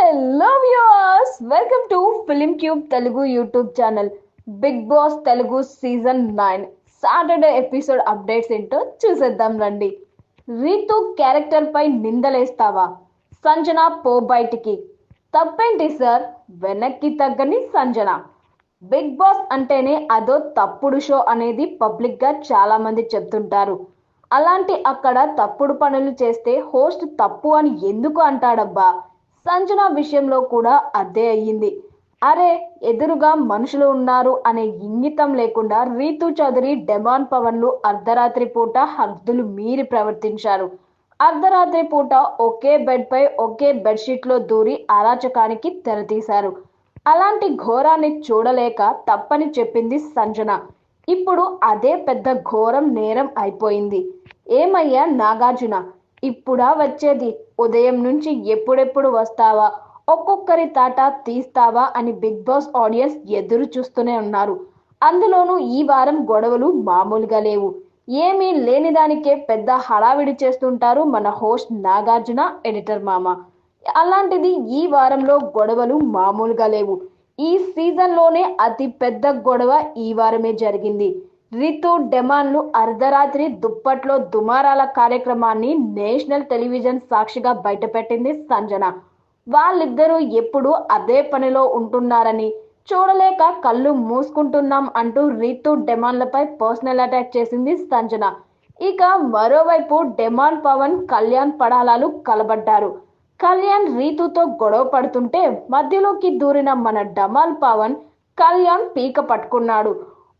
Hello viewers, welcome to film tube Telugu YouTube channel. Bigg Boss Telugu season 9 Saturday episode updates ఏంటో చూసేద్దాం రండి. Reethu character పై నిందలేస్తావా? సంజన పో బయటికి. తప్పేంటి సార్? వెనక్కి తగ్గని సంజన. బిగ్ బాస్ అంటేనే అదో తప్పుడు షో అనేది పబ్లిక్ గా చాలా మంది చెప్తుంటారు. అలాంటి అక్కడ తప్పుడు పనులు చేస్తే హోస్ట్ తప్పు అని ఎందుకు అంటాడబ్బా? సంజన విషయంలో కూడా అదే అయ్యింది. అరే, ఎదురుగా మనుషులు ఉన్నారు అనే ఇంగితం లేకుండా రీతు చౌదరి, డెమాన్ పవన్లు అర్ధరాత్రి పూట హద్దులు మీరి ప్రవర్తించారు. అర్ధరాత్రి పూట ఒకే బెడ్ పై ఒకే బెడ్షీట్ లో దూరి అరాచకానికి తెరతీశారు. అలాంటి ఘోరాన్ని చూడలేక తప్పని చెప్పింది సంజన. ఇప్పుడు అదే పెద్ద ఘోరం నేరం అయిపోయింది. ఏమయ్యా నాగార్జున, ఇప్పుడా వచ్చేది? ఉదయం నుంచి ఎప్పుడెప్పుడు వస్తావా, ఒక్కొక్కరి తాట తీస్తావా అని బిగ్ బాస్ ఆడియన్స్ ఎదురు చూస్తూనే ఉన్నారు. అందులోనూ ఈ వారం గొడవలు మామూలుగా లేవు. ఏమీ లేనిదానికే పెద్ద హడావిడి చేస్తుంటారు మన హోస్ట్ నాగార్జున, ఎడిటర్ మామ. అలాంటిది ఈ వారంలో గొడవలు మామూలుగా లేవు. ఈ సీజన్లోనే అతి పెద్ద గొడవ ఈ వారమే జరిగింది. రితు, డెమాన్లు అర్ధరాత్రి దుప్పట్లో దుమారాల కార్యక్రమాన్ని నేషనల్ టెలివిజన్ సాక్షిగా బయటపెట్టింది సంజన. వాళ్ళిద్దరూ ఎప్పుడు అదే పనిలో ఉంటున్నారని చూడలేక కళ్ళు మూసుకుంటున్నాం అంటూ రితు, డెమాన్లపై పర్సనల్ అటాక్ చేసింది సంజన. ఇక మరోవైపు డెమాన్, పవన్, కళ్యాణ్ పడాలాలు కలబడ్డారు. కళ్యాణ్ రీతుతో గొడవ పడుతుంటే మధ్యలోకి దూరిన మన డమాల్ పవన్ కళ్యాణ్ పీక పట్టుకున్నాడు.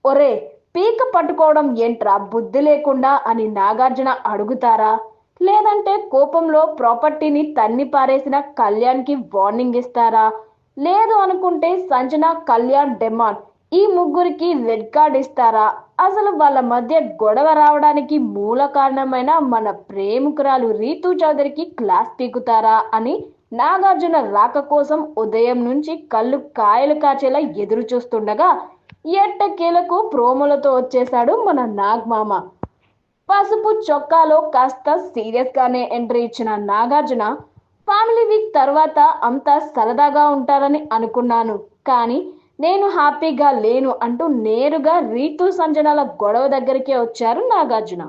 ఒరే, పీక పట్టుకోవడం ఏంట్రా బుద్ధి లేకుండా అని నాగార్జున అడుగుతారా? లేదంటే కోపంలో ప్రాపర్టీని తన్ని పారేసిన కళ్యాణ్కి వార్నింగ్ ఇస్తారా? లేదు అనుకుంటే సంజన, కళ్యాణ్, డెమాన్ ఈ ముగ్గురికి రెడ్ కార్డ్ ఇస్తారా? అసలు వాళ్ళ మధ్య గొడవ రావడానికి మూల కారణమైన మన ప్రేమికురాలు రీతు చౌదరికి క్లాస్ పీకుతారా అని నాగార్జున రాక కోసం ఉదయం నుంచి కళ్ళు కాయలు కాచేలా ఎదురు చూస్తుండగా ఎట్టకేలకు ప్రోమోలతో వచ్చేశాడు మన నాగమామ. పసుపు చొక్కాలో కాస్త సీరియస్ గానే ఎంట్రీ ఇచ్చిన నాగార్జున, ఫ్యామిలీ వీక్ తర్వాత అంతా సరదాగా ఉంటారని అనుకున్నాను, కానీ నేను హ్యాపీగా లేను అంటూ నేరుగా రీతు, సంజనాల గొడవ దగ్గరికే వచ్చారు నాగార్జున.